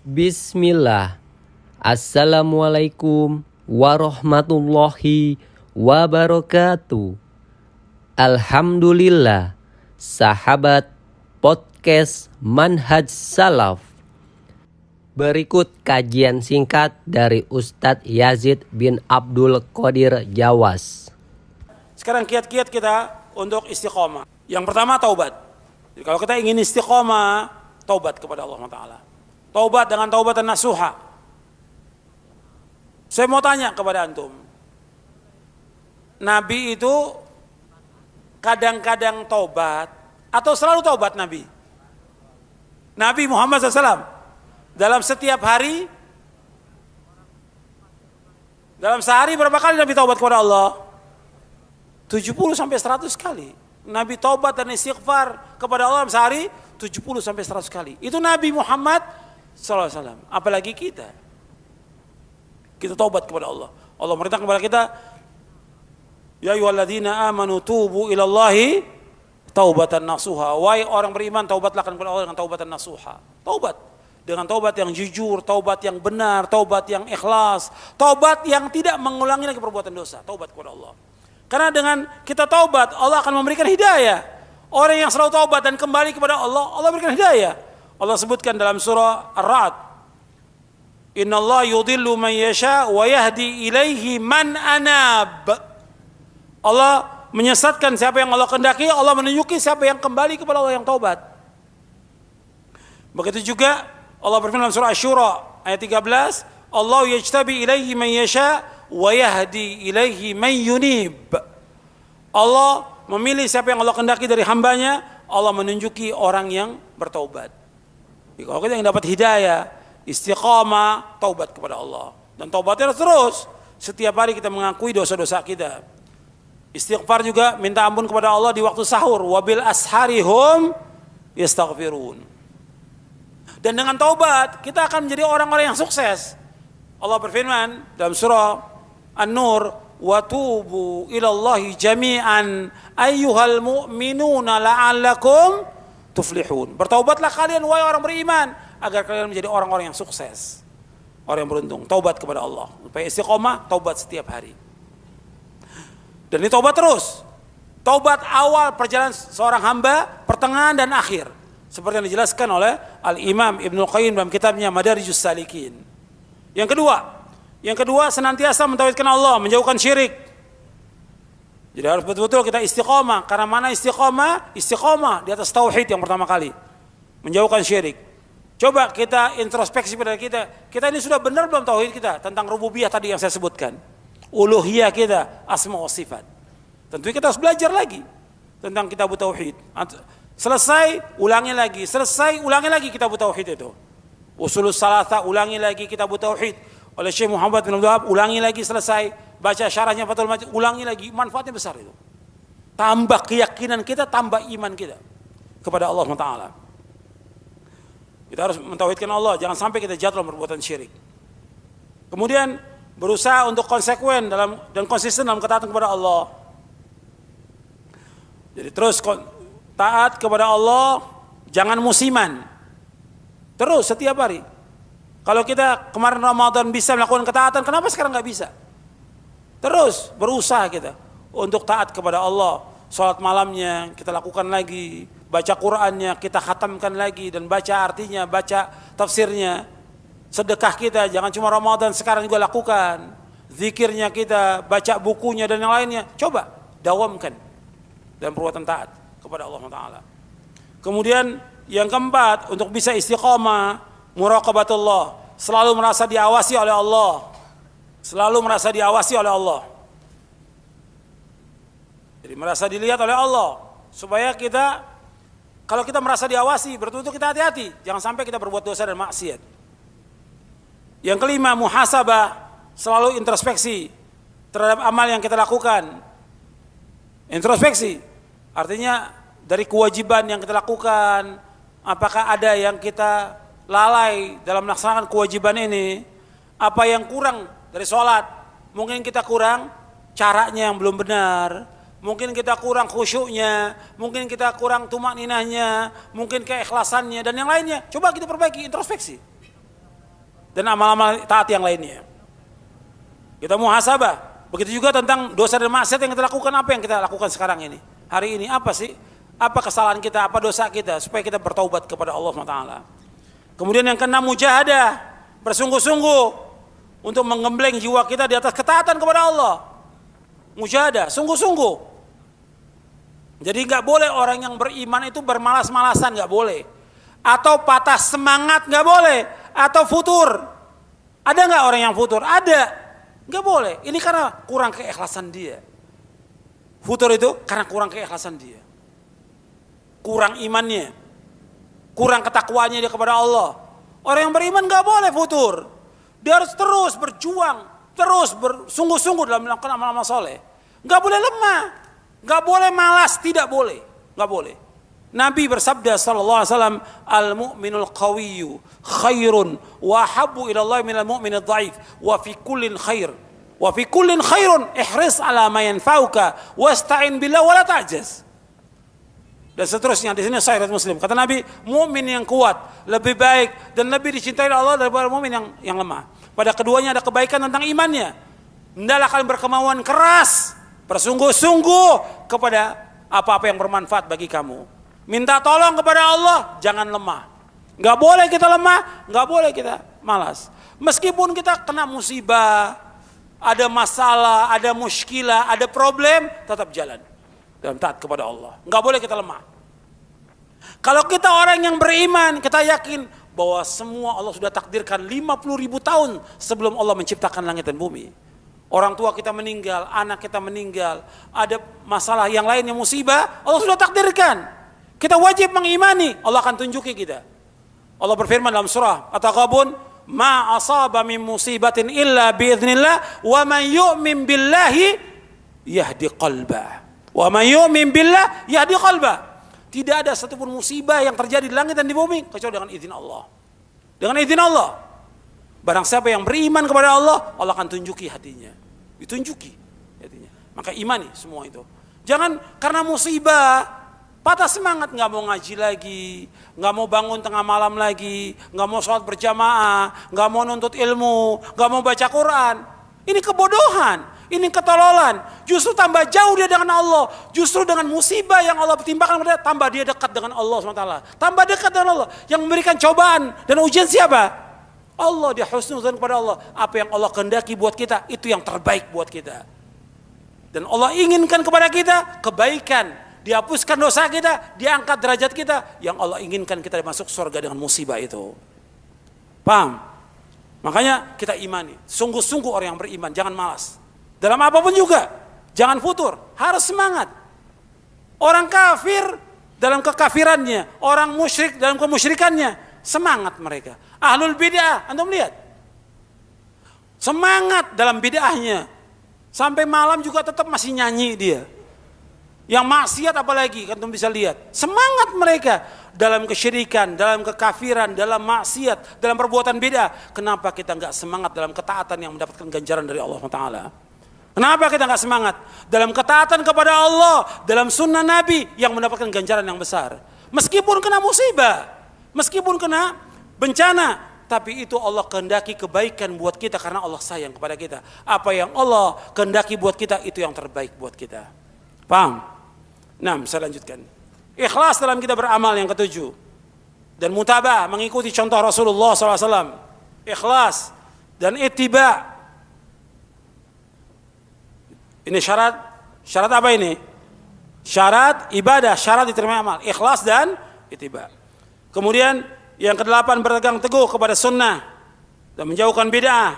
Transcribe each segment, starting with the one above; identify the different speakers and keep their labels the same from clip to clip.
Speaker 1: Bismillah. Assalamualaikum warahmatullahi wabarakatuh. Alhamdulillah, sahabat podcast Manhaj Salaf. Berikut kajian singkat dari Ustadz Yazid bin Abdul Qadir Jawas.
Speaker 2: Sekarang kiat-kiat kita untuk istiqomah. Yang pertama taubat. Jadi kalau kita ingin istiqomah, taubat kepada Allah Ta'ala. Taubat dengan taubatan nasuha. Saya mau tanya kepada antum. Nabi itu kadang-kadang taubat atau selalu taubat Nabi? Nabi Muhammad SAW dalam setiap hari, dalam sehari berapa kali Nabi taubat kepada Allah? 70 sampai 100 kali. Nabi taubat dan istighfar kepada Allah dalam sehari 70 sampai 100 kali. Itu Nabi Muhammad SAW. Apalagi kita. Kita taubat kepada Allah. Allah merintahkan kepada kita, ya ayyuhalladzina amanu tubu ilallahi taubatan nasuha. Wahai orang beriman, taubatlah kepada Allah dengan taubatan nasuha. Taubat dengan taubat yang jujur, taubat yang benar, taubat yang ikhlas, taubat yang tidak mengulangi lagi perbuatan dosa. Taubat kepada Allah. Karena dengan kita taubat, Allah akan memberikan hidayah. Orang yang selalu taubat dan kembali kepada Allah, Allah berikan hidayah. Allah sebutkan dalam surah Ar-Ra'd, Innallaha yudhillu man yasha wa yahdi ilaihi man anab. Allah menyesatkan siapa yang Allah kehendaki, Allah menunjuki siapa yang kembali kepada Allah yang taubat. Begitu juga Allah berfirman dalam surah Asy-Syura ayat 13, Allah yajtabi ilaihi man yasha wa yahdi ilaihi man yunib. Allah memilih siapa yang Allah kehendaki dari hambanya, Allah menunjuki orang yang bertaubat. Jadi kalau kita yang dapat hidayah, istiqamah, taubat kepada Allah. Dan taubatnya terus. Setiap hari kita mengakui dosa-dosa kita. Istighfar juga minta ampun kepada Allah di waktu sahur. Wabil asharihum yastaghfirun. Dan dengan taubat kita akan menjadi orang-orang yang sukses. Allah berfirman dalam surah An-Nur, wa tubu ilallahi jami'an ayyuhal mu'minuna la'allakum tuflihun. Bertaubatlah kalian wahai orang beriman agar kalian menjadi orang-orang yang sukses. Orang yang beruntung. Taubat kepada Allah. Supaya istiqomah, taubat setiap hari. Dan ini taubat terus. Taubat awal perjalanan seorang hamba, pertengahan dan akhir. Seperti yang dijelaskan oleh Al-Imam Ibnu Qayyim dalam kitabnya Madarijus Salikin. Yang kedua senantiasa mentauhidkan Allah, menjauhkan syirik. Jadi harus betul-betul kita istiqomah. Karena mana istiqomah? Istiqomah di atas tauhid yang pertama kali. Menjauhkan syirik. Coba kita introspeksi pada kita. Kita ini sudah benar belum tauhid kita tentang rububiyah tadi yang saya sebutkan. Uluhiyah kita, asma wa sifat. Tentunya kita harus belajar lagi tentang kitab tauhid. Selesai, ulangi lagi. Selesai, ulangi lagi kitab tauhid itu. Usulus salasa, ulangi lagi kitab tauhid. Oleh Syekh Muhammad bin Abdul Wahab, ulangi lagi selesai. Baca syarahnya Fathul Majid, ulangi lagi. Manfaatnya besar itu. Tambah keyakinan kita, tambah iman kita kepada Allah Ta'ala. Kita harus mentauhidkan Allah, jangan sampai kita jatuh dalam perbuatan syirik. Kemudian berusaha untuk konsekuen dan konsisten dalam ketaatan kepada Allah. Jadi terus taat kepada Allah, jangan musiman. Terus setiap hari. Kalau kita kemarin Ramadan bisa melakukan ketaatan, kenapa sekarang nggak bisa? Terus berusaha kita untuk taat kepada Allah. Salat malamnya kita lakukan lagi, baca Qur'annya kita khatamkan lagi dan baca artinya, baca tafsirnya. Sedekah kita jangan cuma Ramadan, sekarang juga lakukan. Zikirnya kita, baca bukunya dan yang lainnya. Coba dawamkan dalam perbuatan taat kepada Allah Ta'ala. Kemudian yang keempat, untuk bisa istiqomah, muraqabatullah, selalu merasa diawasi oleh Allah. Selalu merasa diawasi oleh Allah. Jadi merasa dilihat oleh Allah. Supaya kita, kalau kita merasa diawasi, betul-betul kita hati-hati. Jangan sampai kita berbuat dosa dan maksiat. Yang kelima, muhasabah, selalu introspeksi terhadap amal yang kita lakukan. Introspeksi, artinya dari kewajiban yang kita lakukan, apakah ada yang kita lalai dalam melaksanakan kewajiban ini, apa yang kurang dari sholat, mungkin kita kurang caranya yang belum benar, mungkin kita kurang khusyuknya, mungkin kita kurang tumakninahnya, mungkin keikhlasannya dan yang lainnya. Coba kita perbaiki, introspeksi. dan amal-amal taat yang lainnya. Kita muhasabah. Begitu juga tentang dosa dan maksiat yang kita lakukan. Apa yang kita lakukan sekarang ini? Hari ini apa sih? Apa kesalahan kita, apa dosa kita, supaya kita bertaubat kepada Allah SWT. Kemudian yang keenam, mujahadah, bersungguh-sungguh untuk menggembleng jiwa kita di atas ketaatan kepada Allah. Mujahadah, sungguh-sungguh. Jadi nggak boleh orang yang beriman itu bermalas-malasan, nggak boleh. Atau patah semangat, nggak boleh. Atau futur. Ada nggak orang yang futur? Ada. Nggak boleh. Ini karena kurang keikhlasan dia. Futur itu karena kurang keikhlasan dia. Kurang imannya, kurang ketakwaannya dia kepada Allah. Orang yang beriman gak boleh futur. Dia harus terus berjuang, terus bersungguh-sungguh dalam melakukan amal-amal soleh. Gak boleh lemah, gak boleh malas, tidak boleh, gak boleh. Nabi bersabda sallallahu alaihi wasallam, al-mu'minul qawiyyu khairun wa habbu ila Allah minal mu'minid dhaif wa fi kullin khair. Wa fi kullin khairun ihris ala ma yanfa'uka wasta'in billah wa la ta'jaz. Dan seterusnya di sini sahih Muslim. Kata Nabi, mukmin yang kuat lebih baik dan lebih dicintai oleh Allah daripada mukmin yang lemah. Pada keduanya ada kebaikan tentang imannya. Hendaklah kalian berkemauan keras, bersungguh-sungguh kepada apa-apa yang bermanfaat bagi kamu. Minta tolong kepada Allah, jangan lemah. Enggak boleh kita lemah, enggak boleh kita malas. Meskipun kita kena musibah, ada masalah, ada muskilah, ada problem, tetap jalan dalam taat kepada Allah. Enggak boleh kita lemah. Kalau kita orang yang beriman, kita yakin bahwa semua Allah sudah takdirkan 50.000 tahun sebelum Allah menciptakan langit dan bumi. Orang tua kita meninggal, anak kita meninggal, ada masalah yang lain yang musibah, Allah sudah takdirkan. Kita wajib mengimani, Allah akan tunjuki kita. Allah berfirman dalam surah At-Taghabun, ma asaba min musibatin illa biiznillah wa man yu'min billahi yahdi qalbah. Wa man yu'min billah yahdi qalbah. Tidak ada satupun musibah yang terjadi di langit dan di bumi kecuali dengan izin Allah. Dengan izin Allah. Barang siapa yang beriman kepada Allah, Allah akan tunjuki hatinya. Ditunjuki hatinya. Maka imani semua itu. Jangan karena musibah patah semangat, nggak mau ngaji lagi, nggak mau bangun tengah malam lagi, nggak mau sholat berjamaah, nggak mau nuntut ilmu, nggak mau baca Quran. Ini kebodohan. Ini ketololan. Justru tambah jauh dia dengan Allah. Justru dengan musibah yang Allah timpakan kepada dia, tambah dia dekat dengan Allah SWT. Tambah dekat dengan Allah. Yang memberikan cobaan dan ujian siapa? Allah. Dia husnuzan kepada Allah. Apa yang Allah kehendaki buat kita, itu yang terbaik buat kita. Dan Allah inginkan kepada kita kebaikan. Dihapuskan dosa kita, diangkat derajat kita. Yang Allah inginkan kita masuk surga dengan musibah itu. Paham? Makanya kita imani. Sungguh-sungguh orang yang beriman, jangan malas. Dalam apapun juga, jangan futur, harus semangat. Orang kafir dalam kekafirannya, orang musyrik dalam kemusyrikannya, semangat mereka. Ahlul bid'ah, antum lihat. Semangat dalam bid'ahnya. Sampai malam juga tetap masih nyanyi dia. Yang maksiat apalagi, antum bisa lihat. Semangat mereka dalam kesyirikan, dalam kekafiran, dalam maksiat, dalam perbuatan bid'ah. Kenapa kita enggak semangat dalam ketaatan yang mendapatkan ganjaran dari Allah Taala? Kenapa kita nggak semangat dalam ketaatan kepada Allah, dalam sunnah Nabi yang mendapatkan ganjaran yang besar? Meskipun kena musibah, meskipun kena bencana, tapi itu Allah kehendaki kebaikan buat kita karena Allah sayang kepada kita. Apa yang Allah kehendaki buat kita itu yang terbaik buat kita. Paham? Nah, saya lanjutkan. Ikhlas dalam kita beramal yang ketujuh. Dan mutabah, mengikuti contoh Rasulullah SAW. Ikhlas dan ittiba. Ini syarat apa ini? Syarat ibadah, syarat diterima amal, ikhlas dan ittiba. Kemudian yang kedelapan, berpegang teguh kepada sunnah dan menjauhkan bid'ah.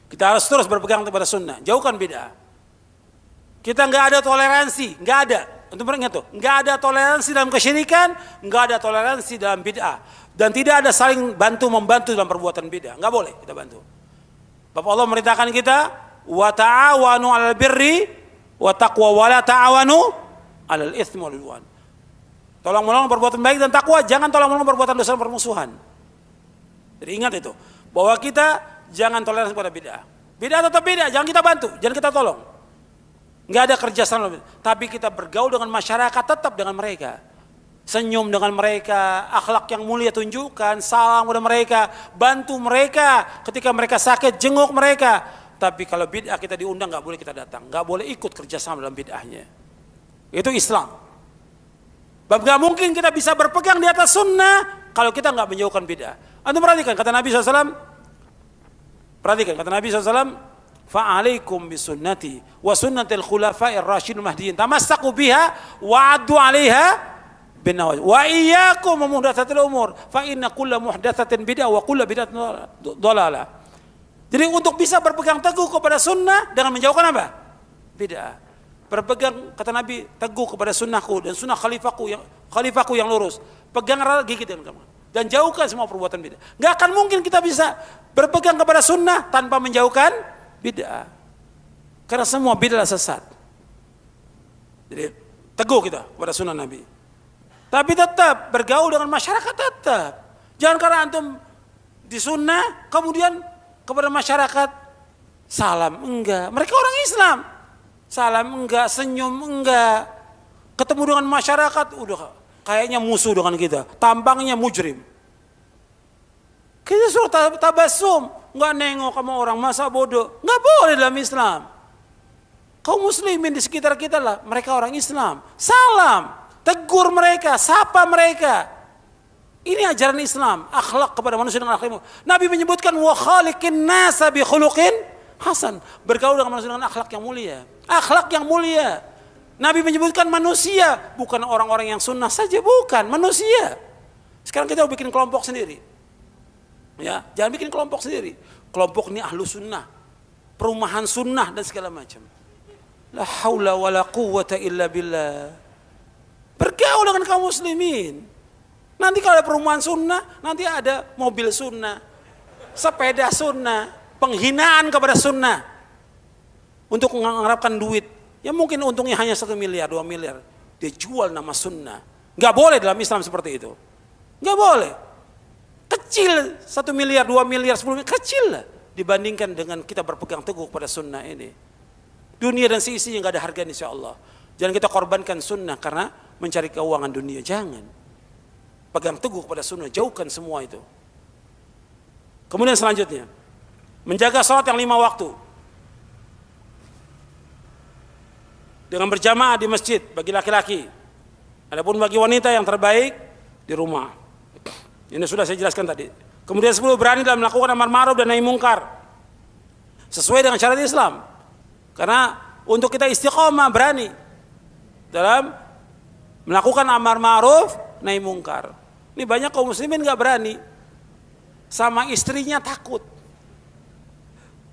Speaker 2: Kita harus terus berpegang kepada sunnah, jauhkan bid'ah. Kita nggak ada toleransi, nggak ada. Untuk ingat tuh, nggak ada toleransi dalam kesyirikan, nggak ada toleransi dalam bid'ah, dan tidak ada saling bantu membantu dalam perbuatan bid'ah. Nggak boleh kita bantu. Bapak Allah merintahkan kita, wa ta'awanu 'alal birri wa taqwa wa la ta'awanu 'alal itsmi wal 'udwan. Tolong menolong perbuatan baik dan takwa, jangan tolong menolong perbuatan dosa dan permusuhan. Jadi ingat itu, bahwa kita jangan toleransi pada bid'ah. Bid'ah tetap bid'ah, jangan kita bantu, jangan kita tolong. Enggak ada kerjasama, tapi kita bergaul dengan masyarakat tetap dengan mereka. Senyum dengan mereka, akhlak yang mulia tunjukkan, salam kepada mereka, bantu mereka ketika mereka sakit, jenguk mereka. Tapi kalau bid'ah kita diundang nggak boleh kita datang, nggak boleh ikut kerjasama dalam bid'ahnya. Itu Islam. Bab nggak mungkin kita bisa berpegang di atas sunnah kalau kita nggak menjauhkan bid'ah. Antum perhatikan kata Nabi SAW. Perhatikan kata Nabi SAW. Fa'alaikum bisunnati wa sunnatil khulafa'ir rasyidul mahdiyyin. Tamassaku biha wa'addu 'alaiha bin nawajid. Wa iyyakum muhdatsatil umur fa inna kulla muhdatsatin bid'ah wa kulla bid'atin dhalalah. Jadi untuk bisa berpegang teguh kepada sunnah dengan menjauhkan apa? Bid'ah. Berpegang kata Nabi teguh kepada sunnahku dan sunnah khalifahku yang lurus. Pegang erat gigit dengan kamu dan jauhkan semua perbuatan bid'ah. Enggak akan mungkin kita bisa berpegang kepada sunnah tanpa menjauhkan bid'ah. Karena semua bid'ah sesat. Jadi teguh kita kepada sunnah Nabi. Tapi tetap bergaul dengan masyarakat tetap. Jangan karena antum di sunnah kemudian kepada masyarakat salam enggak. Mereka orang Islam. Salam enggak, senyum enggak. Ketemu dengan masyarakat udah kayaknya musuh dengan kita. Tampangnya mujrim. Kita suruh tabasum, enggak nengok sama orang masa bodoh. Enggak boleh dalam Islam. Kaum muslimin di sekitar kita lah, mereka orang Islam. Salam. Tegur mereka, sapa mereka. Ini ajaran Islam, akhlak kepada manusia dengan akhlak. Nabi menyebutkan wa khaliqin nasa bi khuluqin hasan. Bergaul dengan manusia dengan akhlak yang mulia. Akhlak yang mulia. Nabi menyebutkan manusia, bukan orang-orang yang sunnah saja, bukan, manusia. Sekarang kita bikin kelompok sendiri. Ya, jangan bikin kelompok sendiri. Kelompok ini ahlu sunnah, perumahan sunnah dan segala macam. La haula wala quwwata illa billah. Bergaul dengan kaum muslimin. Nanti kalau ada perumahan sunnah, nanti ada mobil sunnah, sepeda sunnah, penghinaan kepada sunnah. Untuk mengharapkan duit. Ya mungkin untungnya hanya 1 miliar, 2 miliar. Dia jual nama sunnah. Gak boleh dalam Islam seperti itu. Gak boleh. Kecil 1 miliar, 2 miliar, 10 miliar. Kecil lah. Dibandingkan dengan kita berpegang teguh pada sunnah ini. Dunia dan seisinya gak ada harganya insya Allah. Jangan kita korbankan sunnah karena mencari keuangan dunia. Jangan. Pegang teguh kepada sunnah. Jauhkan semua itu. Kemudian selanjutnya. Menjaga sholat yang 5 waktu. Dengan berjamaah di masjid bagi laki-laki. Adapun bagi wanita yang terbaik di rumah. Ini sudah saya jelaskan tadi. Kemudian 10 berani dalam melakukan amar ma'ruf dan nahi mungkar. Sesuai dengan syariat Islam. Karena untuk kita istiqomah berani dalam melakukan amar ma'ruf nahi mungkar. Ini banyak kaum muslimin gak berani. Sama istrinya takut.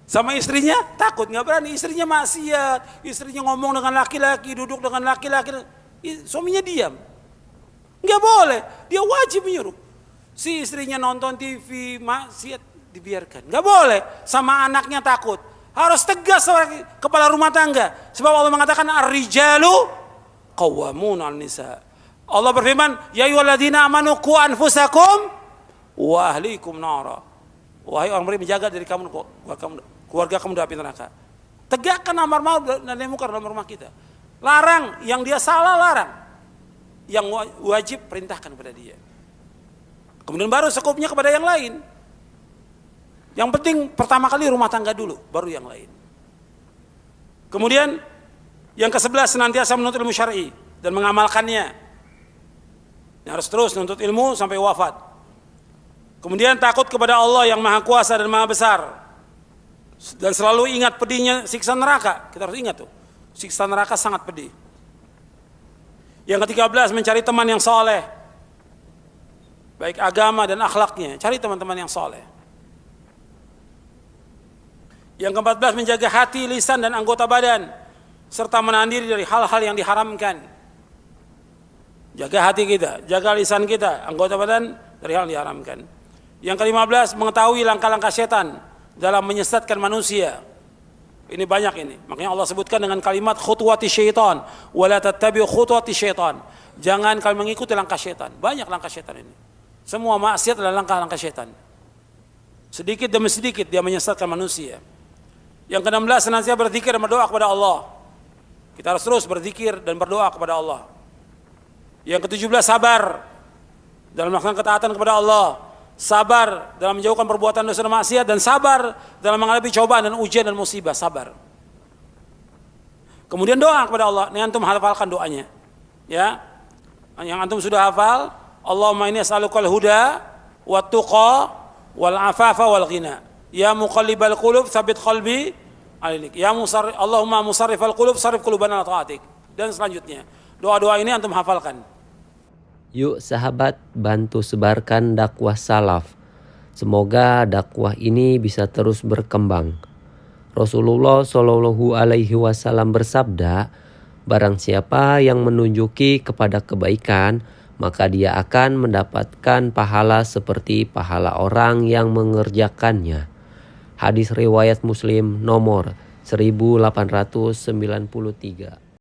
Speaker 2: Sama istrinya takut, gak berani. Istrinya maksiat, istrinya ngomong dengan laki-laki, duduk dengan laki-laki. Suaminya diam. Gak boleh, dia wajib menyuruh. Si istrinya nonton TV, maksiat, dibiarkan. Gak boleh, sama anaknya takut. Harus tegas sebagai kepala rumah tangga. Sebab Allah mengatakan ar-rijalu qawwamun 'alan nisa. Allah berfirman, ya ayyuhalladzina amanu qu anfusakum wa ahlikum nara. Wahai orang beriman, menjaga diri kamu, keluarga kamu dari api neraka. Tegakkan amar ma'ruf dan nahi mungkar dalam rumah kita. Larang yang dia salah, larang. Yang wajib perintahkan kepada dia. Kemudian baru sekupnya kepada yang lain. Yang penting pertama kali rumah tangga dulu, baru yang lain. Kemudian yang ke-11 senantiasa menuntut ilmu syar'i dan mengamalkannya. Harus terus menuntut ilmu sampai wafat. Kemudian takut kepada Allah yang Maha Kuasa dan Maha Besar. Dan selalu ingat pedihnya siksa neraka. Kita harus ingat tuh, siksa neraka sangat pedih. Yang ke-13 mencari teman yang soleh, baik agama dan akhlaknya. Cari teman-teman yang soleh. Yang ke-14 menjaga hati, lisan dan anggota badan, serta menahan diri dari hal-hal yang diharamkan. Jaga hati kita, jaga lisan kita, anggota badan dari hal yang diharamkan. Yang ke-15 mengetahui langkah-langkah setan dalam menyesatkan manusia. Ini banyak ini. Makanya Allah sebutkan dengan kalimat khutuwati syaitan, wala tattabi'u khutuwati syaitan. Jangan kalian mengikuti langkah syaitan. Banyak langkah syaitan ini. Semua maksiat adalah langkah-langkah syaitan. Sedikit demi sedikit dia menyesatkan manusia. Yang ke-16 senantiasa berzikir dan berdoa kepada Allah. Kita harus terus berzikir dan berdoa kepada Allah. Yang ke-17 sabar dalam melaksanakan ketaatan kepada Allah, sabar dalam menjauhkan perbuatan dosa dan maksiat, dan sabar dalam menghadapi cobaan dan ujian dan musibah, sabar. Kemudian doa kepada Allah, ini antum hafalkan doanya. Ya. Yang antum sudah hafal, Allahumma inni as'alukal huda wat tuqa wal afafa wal ghina. Ya muqallibal qulub tsabbit qalbi alainik. Ya Allahumma musarrifal qulub sarrif qulubana ala taatik. Dan selanjutnya. Doa-doa ini antum hafalkan.
Speaker 1: Yuk sahabat, bantu sebarkan dakwah salaf. Semoga dakwah ini bisa terus berkembang. Rasulullah Shallallahu Alaihi Wasallam bersabda, barang siapa yang menunjuki kepada kebaikan, maka dia akan mendapatkan pahala seperti pahala orang yang mengerjakannya. Hadis riwayat Muslim nomor 1893.